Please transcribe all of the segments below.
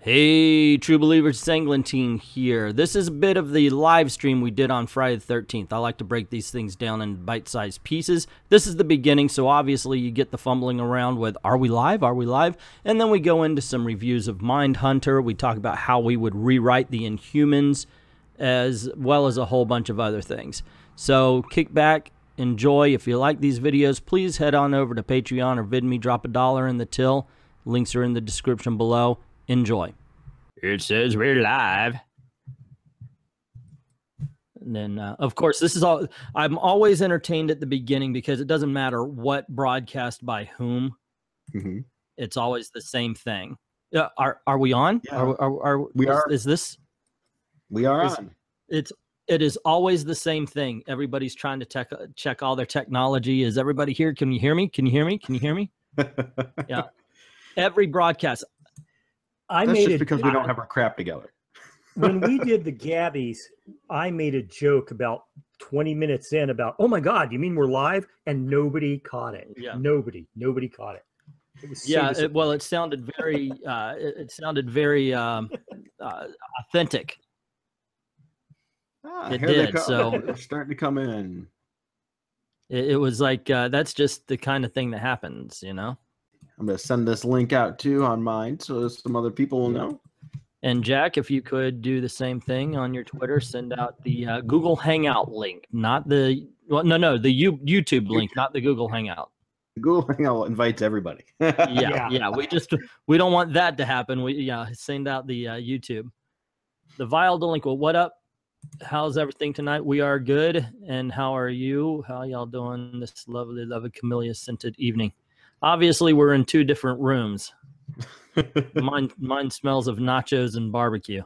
Hey, true believers, it's Englentine here. This is a bit of the live stream we did on Friday the 13th. I like to break these things down in bite-sized pieces. This is the beginning, so obviously you get the fumbling around with, are we live? Are we live? And then we go into some reviews of Mindhunter. We talk about how we would rewrite the Inhumans, as well as a whole bunch of other things. So kick back, enjoy. If you like these videos, please head on over to Patreon or VIDME. Drop $1 in the till. Links are in the description below. Enjoy. It says we're live. And then, of course, this is all. I'm always entertained at the beginning because it doesn't matter what broadcast by whom. Mm-hmm. It's always the same thing. Are we on? Yeah. We are. Is this? We are on. It is always the same thing. Everybody's trying to check all their technology. Is everybody here? Can you hear me? Can you hear me? Can you hear me? Yeah. Every broadcast. That's just because we don't have our crap together. When we did the Gabbies, I made a joke about 20 minutes in about, oh my God, you mean we're live? And nobody caught it. Yeah. Nobody caught it. It was so well, it sounded very, authentic. It did. So they're starting to come in. It was like, that's just the kind of thing that happens, you know? I'm going to send this link out too on mine so some other people will know. And Jack, if you could do the same thing on your Twitter, send out the Google Hangout link, not the, well, no, the YouTube link, not the Google Hangout. Google Hangout invites everybody. Yeah. We don't want that to happen. Send out the YouTube. The Vile Delinquent, what up? How's everything tonight? We are good. And how are you? How y'all doing this lovely camellia scented evening? Obviously, we're in two different rooms. Mine smells of nachos and barbecue.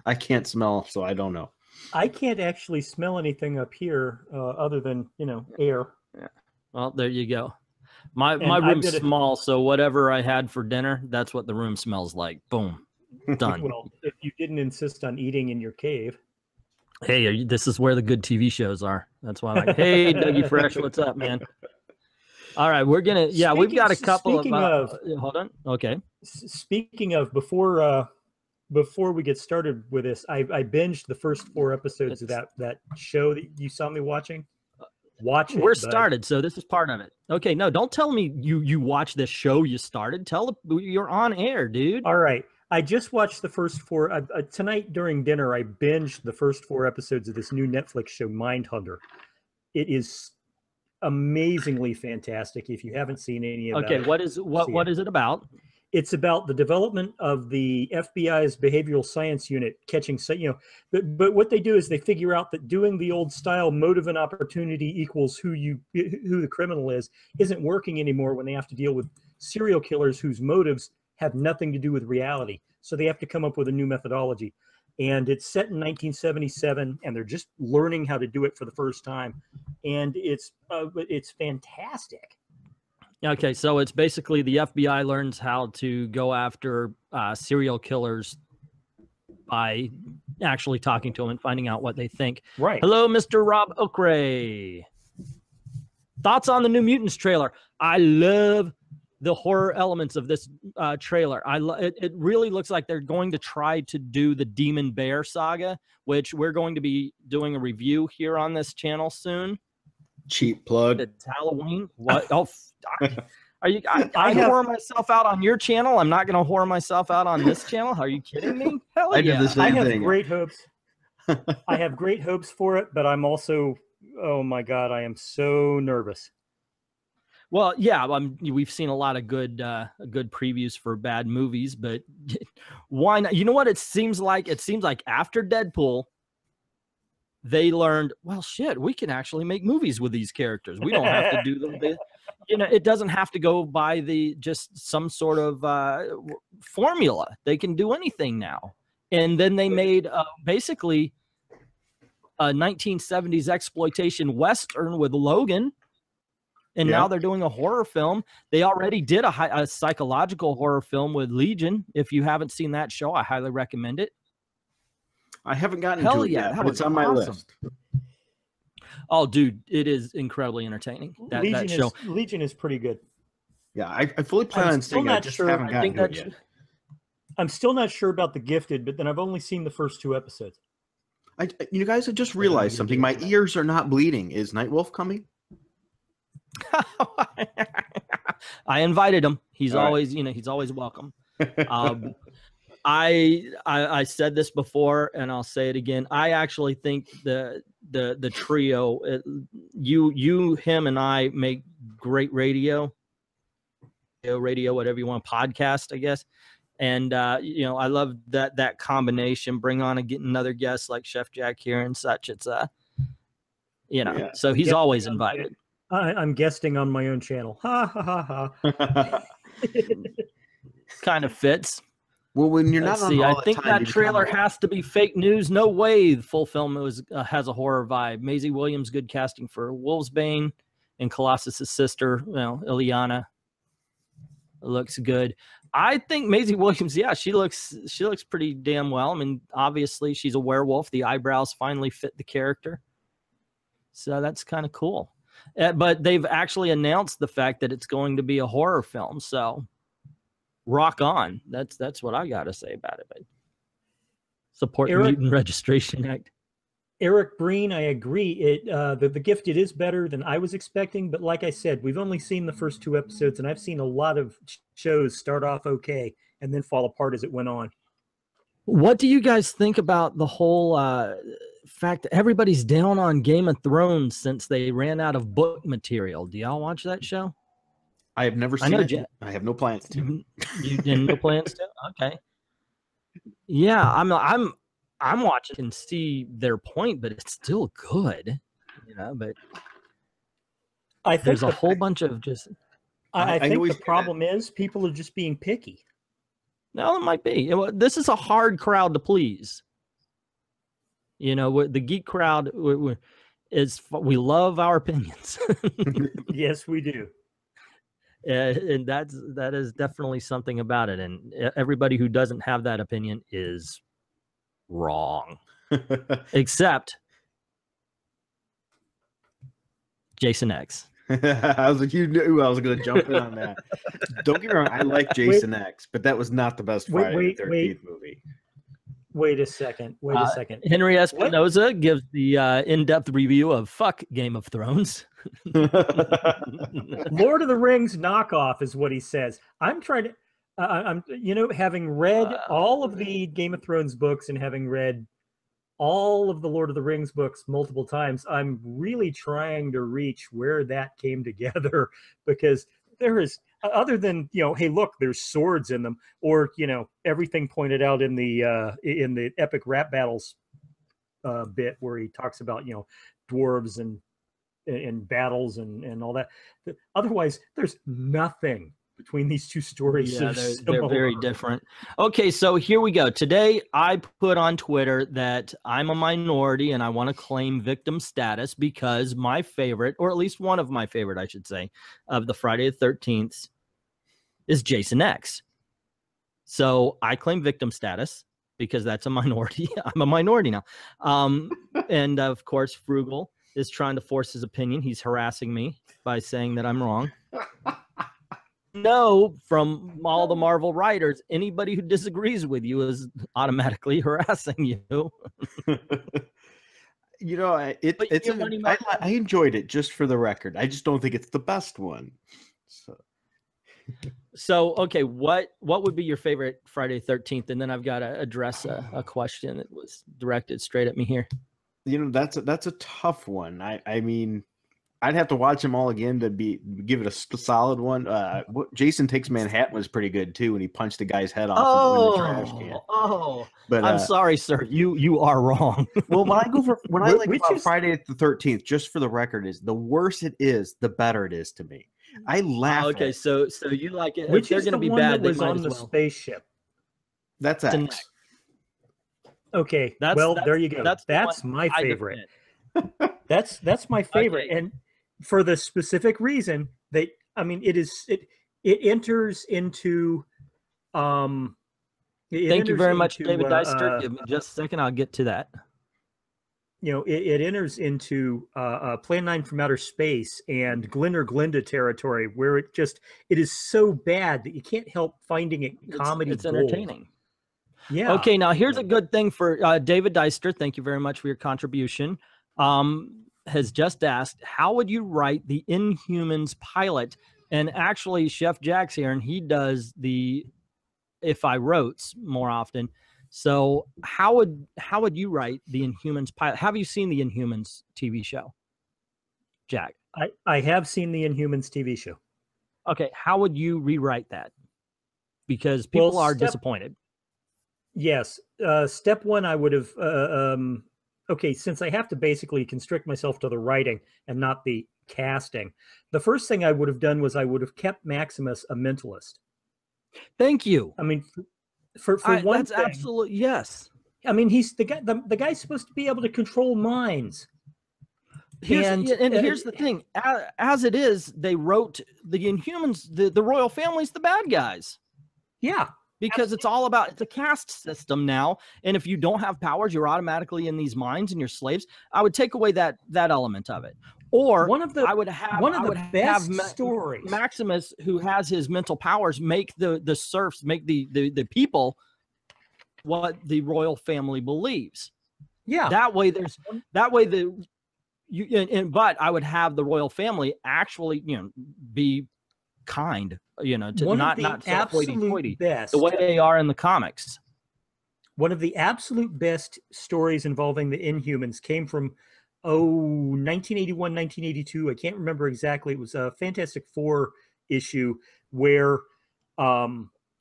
I can't smell, so I don't know. I can't actually smell anything up here other than, air. Yeah. Well, there you go. My room's small, so whatever I had for dinner, that's what the room smells like. Boom. Done. Well, if you didn't insist on eating in your cave. Hey, this is where the good TV shows are. That's why I'm like, hey, Dougie Fresh, what's up, man? All right, we're gonna. Yeah, we've got a couple of. Hold on. Okay. Speaking of, before we get started with this, I binged the first 4 episodes of that show that you saw me watching. Watch it. We're started, so this is part of it. Okay, no, don't tell me you watched this show you started. You're on air, dude. All right, I just watched the first 4 tonight during dinner. I binged the first 4 episodes of this new Netflix show, Mindhunter. It is amazingly fantastic. If you haven't seen any of that. Okay, what is it about? It's about the development of the FBI's behavioral science unit catching, but what they do is they figure out that doing the old style motive and opportunity equals who the criminal is isn't working anymore when they have to deal with serial killers whose motives have nothing to do with reality. So they have to come up with a new methodology. And it's set in 1977, and they're just learning how to do it for the first time. And it's fantastic. Okay, so it's basically the FBI learns how to go after serial killers by actually talking to them and finding out what they think. Right. Hello, Mr. Rob OKRAY. Thoughts on the New Mutants trailer? I love the horror elements of this trailer. It really looks like they're going to try to do the Demon Bear saga, which we're going to be doing a review here on this channel soon. Cheap plug. It's Halloween. What? Oh, are you? I whore myself out on your channel. I'm not going to whore myself out on this channel. Are you kidding me? Hell yeah. I have great hopes. I have great hopes for it, but I'm also, oh my God, I am so nervous. Well, yeah, we've seen a lot of good previews for bad movies, but why not? You know what? It seems like after Deadpool, they learned, well, shit, we can actually make movies with these characters. We don't have to do them. It doesn't have to go by just some sort of formula. They can do anything now. And then they made basically a 1970s exploitation Western with Logan. And now they're doing a horror film. They already did a psychological horror film with Legion. If you haven't seen that show, I highly recommend it. I haven't gotten to it yet, but it's on my list. Oh, dude, it is incredibly entertaining. That show. Legion is pretty good. Yeah, I fully plan on seeing it. I just haven't gotten to it yet. I'm still not sure about The Gifted, but then I've only seen the first 2 episodes. You guys, I just realized something. My ears are not bleeding. Is Nightwolf coming? I invited him. He's All always, he's always welcome. I said this before, and I'll say it again. I actually think the trio, you, him, and I make great radio, whatever you want, podcast, I guess. And I love that combination. Bring on get another guest like Chef Jack here and such. It's so he's always invited. I'm guesting on my own channel. Ha ha ha ha. Kind of fits. Well, when you're not on all I think that trailer has to be fake news. No way the full film has a horror vibe. Maisie Williams, good casting for Wolfsbane, and Colossus's sister, Ileana, looks good. I think Maisie Williams, she looks pretty damn well. I mean, obviously she's a werewolf. The eyebrows finally fit the character, so that's kind of cool. But they've actually announced the fact that it's going to be a horror film, so rock on. That's what I got to say about it. But support the Mutant Registration Act. Eric Breen, I agree. The Gifted is better than I was expecting, but like I said, we've only seen the first 2 episodes, and I've seen a lot of shows start off okay and then fall apart as it went on. What do you guys think about the whole fact that everybody's down on Game of Thrones since they ran out of book material? Do y'all watch that show? I have never seen it. I have no plans to. You didn't no plans to? Okay. Yeah, I'm watching and see their point, but it's still good, but I think there's a whole bunch of just. I think the problem is people are just being picky. No, it might be. This is a hard crowd to please. The geek crowd we love our opinions. Yes, we do. And that is definitely something about it. And everybody who doesn't have that opinion is wrong. Except Jason X. I was like, you knew I was going to jump in on that. Don't get me wrong, I like Jason X, but that was not the best Friday the 13th movie. Wait a second. Henry Espinoza gives the in-depth review of Fuck Game of Thrones. Lord of the Rings knockoff is what he says. I'm trying to, having read all of the Game of Thrones books and having read all of the Lord of the Rings books multiple times, I'm really trying to reach where that came together, because there is, other than, hey, look, there's swords in them, or, everything pointed out in the epic rap battles bit where he talks about, dwarves and battles and all that. Otherwise, there's nothing between these two stories. Yeah, they're very different. Okay, so here we go. Today, I put on Twitter that I'm a minority and I want to claim victim status because my favorite, or at least one of my favorite, I should say, of the Friday the 13th is Jason X. So I claim victim status because that's a minority. I'm a minority now. And of course, Frugal is trying to force his opinion. He's harassing me by saying that I'm wrong. No, from all the Marvel writers, anybody who disagrees with you is automatically harassing you. I enjoyed it, just for the record. I just don't think it's the best one. So okay, what would be your favorite Friday the 13th? And then I've got to address a question that was directed straight at me here. That's a tough one. I mean, I'd have to watch them all again to give it a solid one. Jason Takes Manhattan was pretty good too, when he punched the guy's head off in the trash can. But I'm sorry, sir. You are wrong. Well, when I like about Friday the 13th, just for the record, is the worse it is, the better it is to me. I laugh. Okay, so you like it? Which they're is going to be one bad. that was on the spaceship. That's X. Okay, there you go. That's my favorite. That's my favorite, and for the specific reason that it enters into. Thank you very much, David Deister. Give me just a second. I'll get to that. It enters into Plan 9 from Outer Space and Glen or Glenda territory, where it is so bad that you can't help finding it comedy. It's entertaining. Yeah. Okay, now here's a good thing for David Deister. Thank you very much for your contribution. Has just asked, how would you write the Inhumans pilot? And actually, Chef Jack's here, and he does the If I Wrotes more often. So how would you write the Inhumans pilot? Have you seen the Inhumans TV show, Jack? I have seen the Inhumans TV show. Okay, how would you rewrite that? Because people are disappointed. Yes. Step one, I would have, okay, since I have to basically constrict myself to the writing and not the casting, the first thing I would have done was I would have kept Maximus a mentalist. Thank you. I mean, for one that's thing, absolutely, yes. I mean, he's the guy. The guy's supposed to be able to control minds. And here's the thing: as it is, they wrote the Inhumans. The royal family's the bad guys. Yeah, because it's all about, it's a caste system now, and if you don't have powers, you're automatically in these mines and you're slaves. I would take away that element of it. Or I would have best stories. Maximus, who has his mental powers, make the serfs, make the people what the royal family believes. Yeah. But I would have the royal family actually, be kind, to not so hoity-toity, the way they are in the comics. One of the absolute best stories involving the Inhumans came from 1981, 1982. I can't remember exactly. It was a Fantastic Four issue where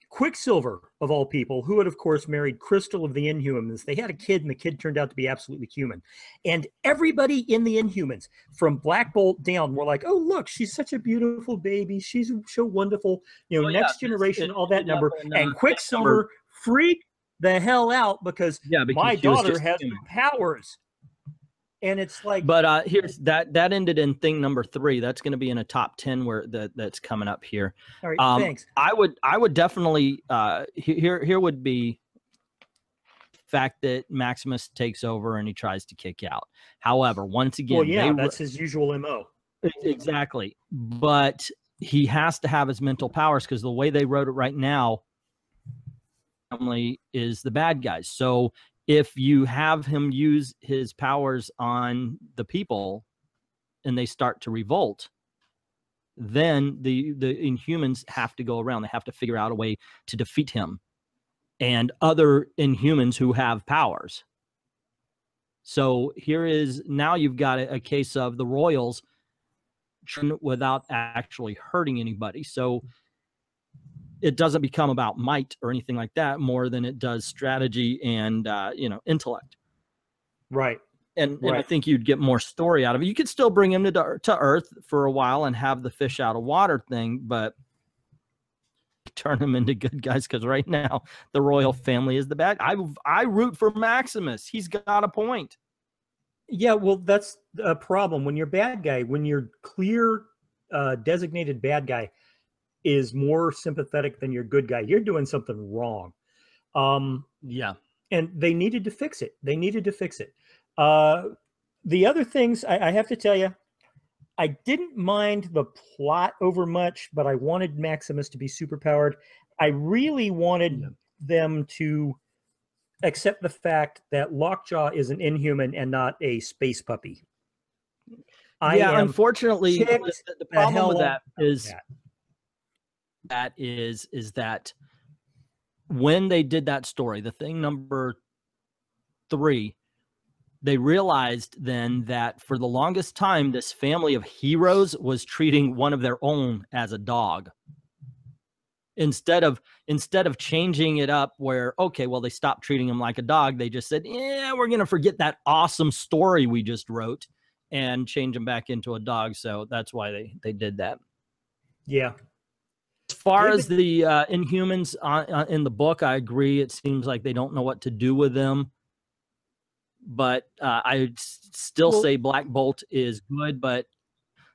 Quicksilver, of all people, who had, of course, married Crystal of the Inhumans, they had a kid, and the kid turned out to be absolutely human. And everybody in the Inhumans, from Black Bolt down, were like, oh, look, she's such a beautiful baby. She's so wonderful. Next generation, all that number. And Quicksilver freaked the hell out because my daughter has powers. And it's like, but here's that ended in thing number 3. That's going to be in a top 10 where that's coming up here. All right, thanks. I would definitely here would be the fact that Maximus takes over and he tries to kick out. However, once again, that's his usual MO. Exactly, but he has to have his mental powers because the way they wrote it right now, family is the bad guys. So if you have him use his powers on the people and they start to revolt, then the Inhumans have to go around. They have to figure out a way to defeat him and other Inhumans who have powers. So here is, now you've got a case of the Royals without actually hurting anybody. So it doesn't become about might or anything like that more than it does strategy and, intellect. Right. And I think you'd get more story out of it. You could still bring him to Earth for a while and have the fish out of water thing, but turn them into good guys because right now the royal family is the bad. I root for Maximus. He's got a point. Yeah, well, that's a problem. When you're bad guy, when you're clear designated bad guy, is more sympathetic than your good guy, you're doing something wrong. Yeah. And they needed to fix it. The other things, I have to tell you, I didn't mind the plot over much, but I wanted Maximus to be superpowered. I really wanted them to accept the fact that Lockjaw is an Inhuman and not a space puppy. Unfortunately, the problem with that is that when they did that story, the thing number 3, they realized then that for the longest time, this family of heroes was treating one of their own as a dog. Instead of changing it up where, okay, well, they stopped treating him like a dog. They just said, yeah, we're going to forget that awesome story we just wrote and change him back into a dog. So that's why they did that. Yeah. As far as the Inhumans in the book, I agree. It seems like they don't know what to do with them. But I still say Black Bolt is good, but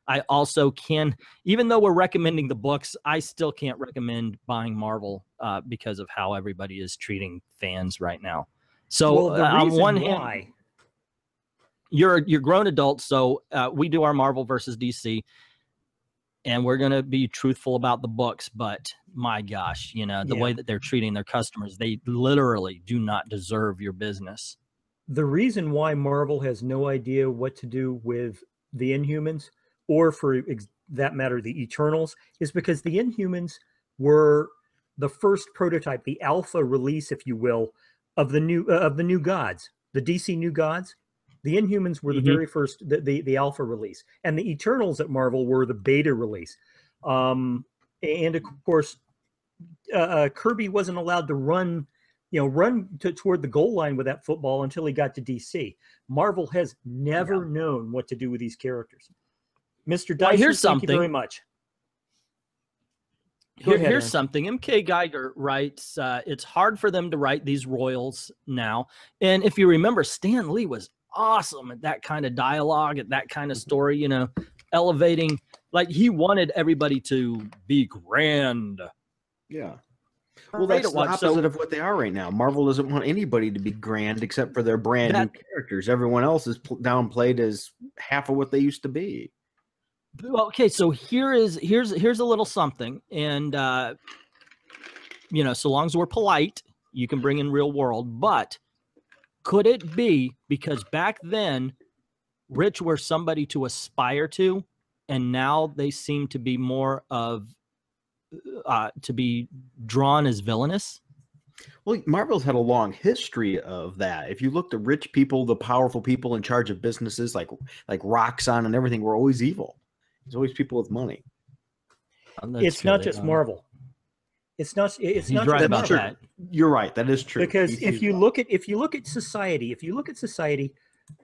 I also can, even though we're recommending the books, I still can't recommend buying Marvel because of how everybody is treating fans right now. So on one hand, you're grown adults, so we do our Marvel versus DC. and we're going to be truthful about the books, but my gosh, you know, the way that they're treating their customers, they literally do not deserve your business. The reason why Marvel has no idea what to do with the Inhumans, or for that matter, the Eternals, is because the Inhumans were the first prototype, the alpha release, if you will, of the new gods, the DC New Gods. The Inhumans were the very first, the alpha release, and the Eternals at Marvel were the beta release. And of course, Kirby wasn't allowed to run toward the goal line with that football until he got to DC. Marvel has never known what to do with these characters. Mr. Dicer, here's thank something. you very much. Here's something. MK Geiger writes, it's hard for them to write these royals now. And if you remember, Stan Lee was awesome at that kind of dialogue, at that kind of story, you know, elevating, like he wanted everybody to be grand. Yeah. Well, that's the opposite of what they are right now. Marvel doesn't want anybody to be grand except for their brand new characters. Everyone else is downplayed as half of what they used to be. Well, okay, so here's a little something, and you know, so long as we're polite, you can bring in real world. But could it be because back then, rich were somebody to aspire to, and now they seem to be more of to be drawn as villainous? Well, Marvel's had a long history of that. If you look at rich people, the powerful people in charge of businesses like Roxxon and everything, were always evil. There's always people with money. It's not just Marvel. It's not. It's not right just about Marvel. that. You're right. That is true. Because if you look at society,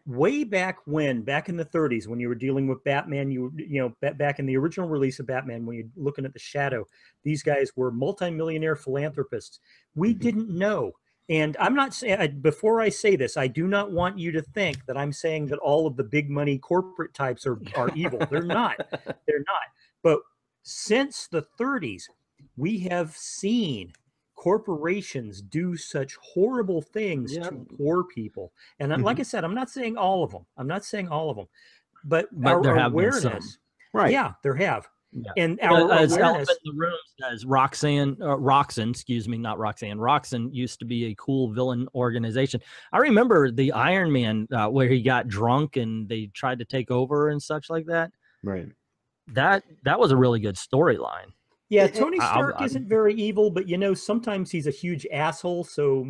way back in the 30s, when you were dealing with Batman, back in the original release of Batman, when you're looking at the Shadow, these guys were multimillionaire philanthropists. We didn't know. And I'm not saying, before I say this, I do not want you to think that I'm saying that all of the big money corporate types are evil. They're not. They're not. But since the 30s, we have seen corporations do such horrible things to poor people. And like I said, I'm not saying all of them. But our awareness, right? Yeah, there have. Yeah. And our awareness. Elephant in the Room says Roxxon, excuse me, not Roxanne. Roxxon used to be a cool villain organization. I remember the Iron Man where he got drunk and they tried to take over and such like that. Right. That was a really good storyline. Yeah, Tony Stark isn't very evil, but you know, sometimes he's a huge asshole, so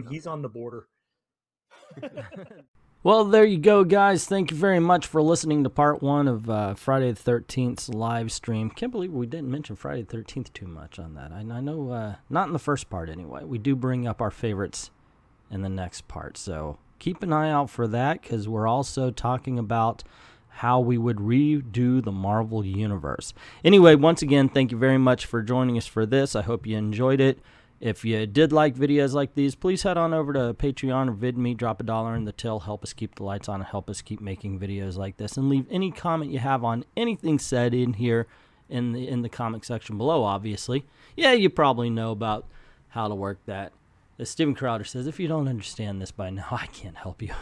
he's on the border. Well, there you go, guys. Thank you very much for listening to part 1 of Friday the 13th's live stream. Can't believe we didn't mention Friday the 13th too much on that. I know, not in the first part anyway. We do bring up our favorites in the next part, so keep an eye out for that, because we're also talking about how we would redo the Marvel Universe. Anyway, once again, thank you very much for joining us for this. I hope you enjoyed it. If you did like videos like these, please head on over to Patreon or VidMe, drop $1 in the till, help us keep the lights on, and help us keep making videos like this. And leave any comment you have on anything said in here in the comment section below, obviously. Yeah, you probably know about how to work that. As Steven Crowder says, if you don't understand this by now, I can't help you.